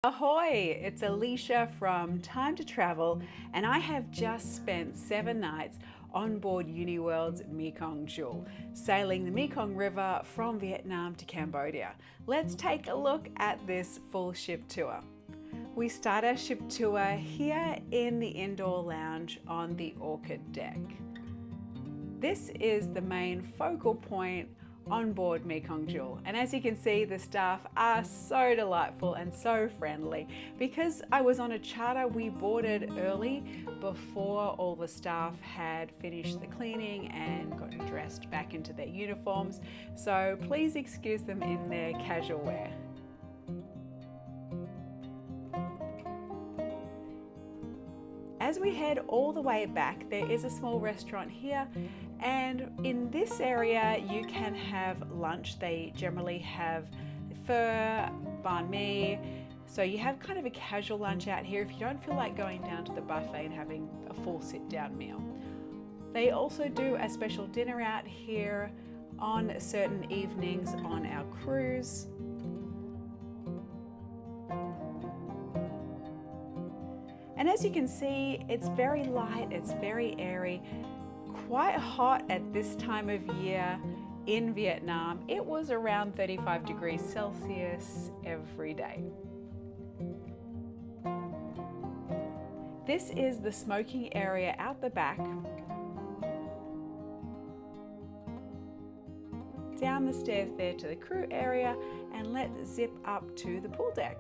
Ahoy! It's Alicia from Time to Travel, and I have just spent 7 nights on board Uniworld's Mekong Jewel, sailing the Mekong River from Vietnam to Cambodia. Let's take a look at this full ship tour. We start our ship tour here in the indoor lounge on the orchid deck. This is the main focal point on board Mekong Jewel, and as you can see, the staff are so delightful and so friendly. Because I was on a charter, we boarded early before all the staff had finished the cleaning and got dressed back into their uniforms, so please excuse them in their casual wear. As we head all the way back, there is a small restaurant here, and in this area you can have lunch. They generally have pho, banh mi, so you have kind of a casual lunch out here if you don't feel like going down to the buffet and having a full sit-down meal. They also do a special dinner out here on certain evenings on our cruise. And as you can see, it's very light, it's very airy, quite hot at this time of year in Vietnam. It was around 35 degrees Celsius every day. This is the smoking area out the back. Down the stairs there to the crew area, and let's zip up to the pool deck.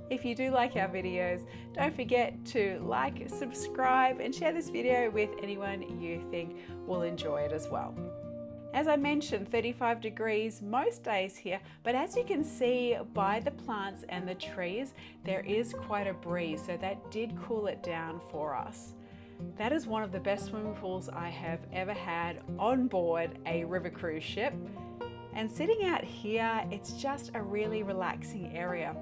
If you do like our videos, don't forget to like, subscribe, and share this video with anyone you think will enjoy it as well. As I mentioned, 35 degrees most days here, but as you can see by the plants and the trees, there is quite a breeze, so that did cool it down for us. That is one of the best swimming pools I have ever had on board a river cruise ship. And sitting out here, it's just a really relaxing area.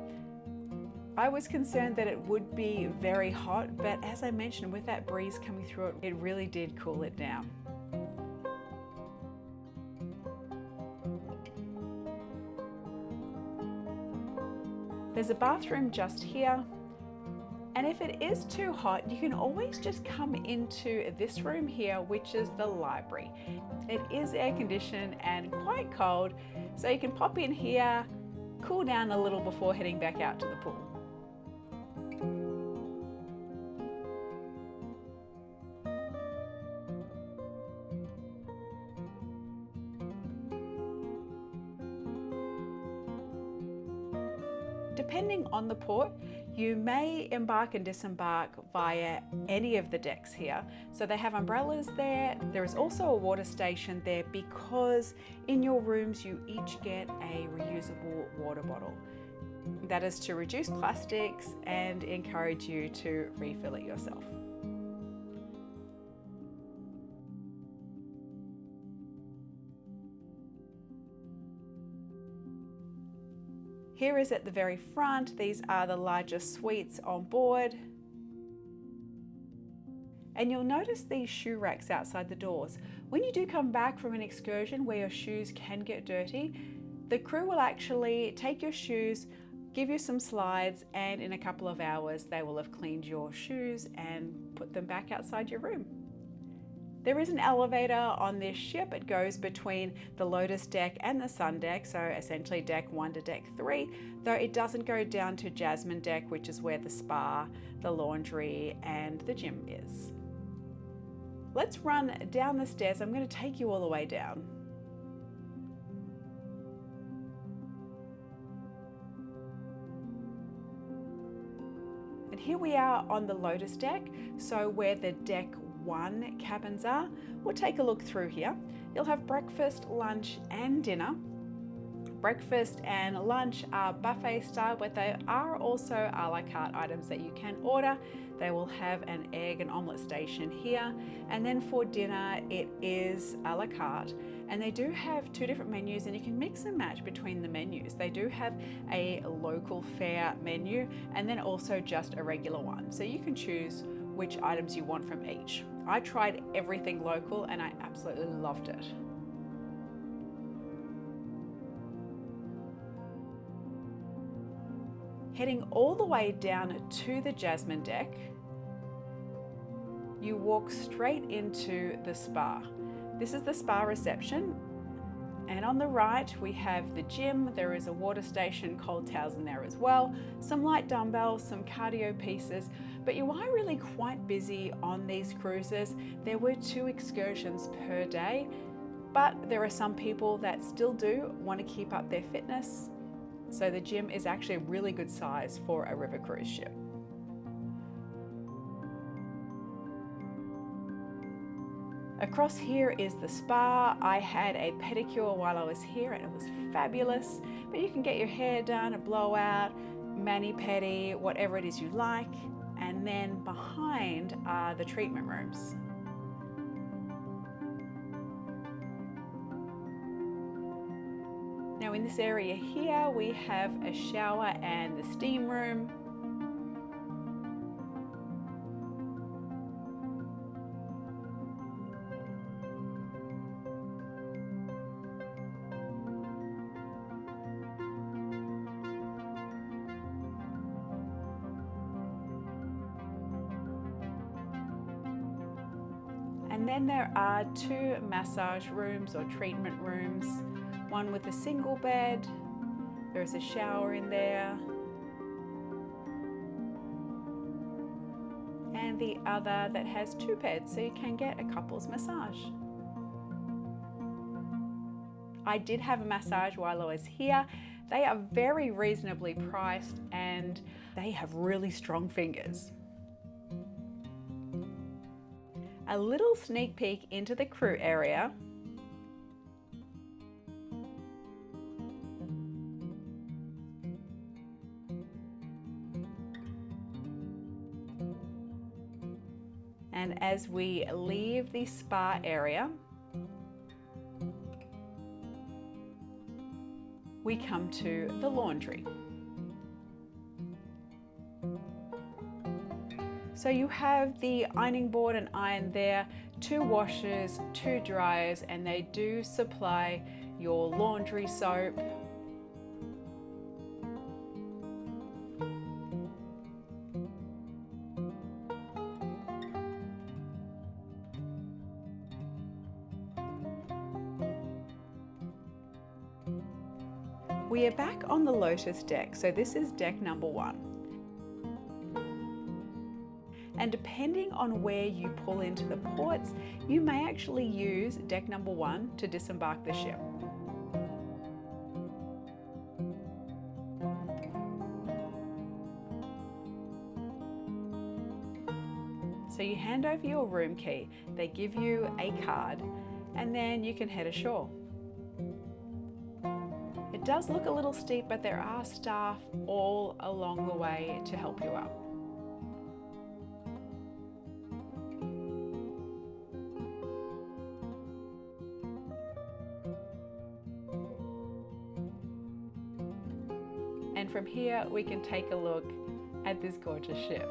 I was concerned that it would be very hot, but as I mentioned, with that breeze coming through it, it really did cool it down. There's a bathroom just here, and if it is too hot, you can always just come into this room here, which is the library. It is air conditioned and quite cold, so you can pop in here, cool down a little before heading back out to the pool. Depending on the port, you may embark and disembark via any of the decks here. So they have umbrellas there. There is also a water station there because in your rooms you each get a reusable water bottle. That is to reduce plastics and encourage you to refill it yourself. Here is at the very front. These are the largest suites on board. And you'll notice these shoe racks outside the doors. When you do come back from an excursion where your shoes can get dirty, the crew will actually take your shoes, give you some slides, and in a couple of hours they will have cleaned your shoes and put them back outside your room. There is an elevator on this ship. It goes between the Lotus deck and the Sun deck, so essentially deck 1 to deck 3, though it doesn't go down to Jasmine deck, which is where the spa, the laundry, and the gym is. Let's run down the stairs. I'm going to take you all the way down. And here we are on the Lotus deck, so where the deck 1 cabins are. We'll take a look through here. You'll have breakfast, lunch, and dinner. Breakfast and lunch are buffet style, but they are also a la carte items that you can order. They will have an egg and omelette station here, and then for dinner it is a la carte. And they do have 2 different menus, and you can mix and match between the menus. They do have a local fare menu and then also just a regular one, so you can choose which items you want from each. I tried everything local and I absolutely loved it. Heading all the way down to the Jasmine deck, you walk straight into the spa. This is the spa reception, and on the right we have the gym. There is a water station, cold towels in there as well, some light dumbbells, some cardio pieces, but you are really quite busy on these cruises. There were 2 excursions per day, but there are some people that still do want to keep up their fitness, so the gym is actually a really good size for a river cruise ship. Across here is the spa. I had a pedicure while I was here and it was fabulous, but you can get your hair done, a blowout, mani-pedi, whatever it is you like. And then behind are the treatment rooms. Now in this area here, we have a shower and the steam room. And then there are 2 massage rooms or treatment rooms, one with a single bed, there's a shower in there, and the other that has 2 beds, so you can get a couple's massage. I did have a massage while I was here. They are very reasonably priced and they have really strong fingers. A little sneak peek into the crew area. And as we leave the spa area, we come to the laundry. So you have the ironing board and iron there, 2 washers, 2 dryers, and they do supply your laundry soap. We are back on the Lotus deck, so this is deck number 1. And depending on where you pull into the ports, you may actually use deck number 1 to disembark the ship. So you hand over your room key, they give you a card, and then you can head ashore. It does look a little steep, but there are staff all along the way to help you up. And from here we can take a look at this gorgeous ship.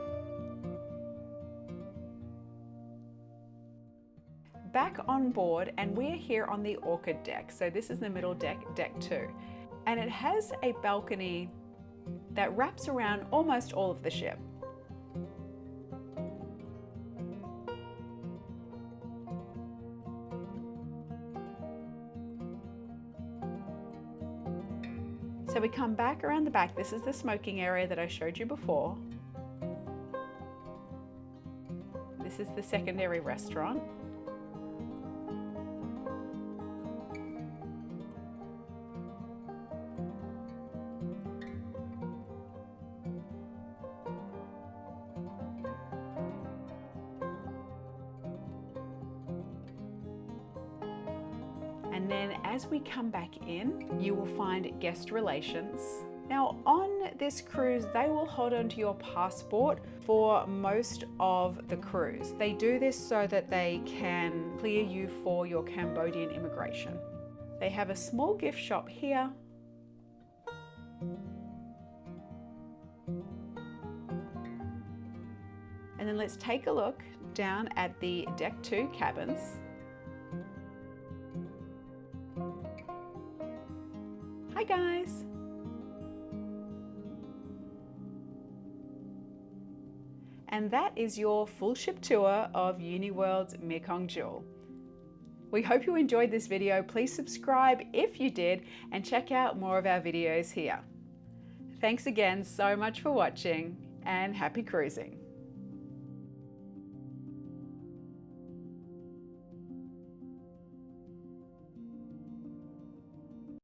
Back on board, and we're here on the Orchid deck. So this is the middle deck, deck 2. And it has a balcony that wraps around almost all of the ship. So we come back around the back. This is the smoking area that I showed you before. This is the secondary restaurant. And then as we come back in, you will find guest relations. Now on this cruise, they will hold on to your passport for most of the cruise. They do this so that they can clear you for your Cambodian immigration. They have a small gift shop here. And then let's take a look down at the Deck 2 cabins. Hi guys! And that is your full ship tour of Uniworld's Mekong Jewel. We hope you enjoyed this video. Please subscribe if you did and check out more of our videos here. Thanks again so much for watching and happy cruising.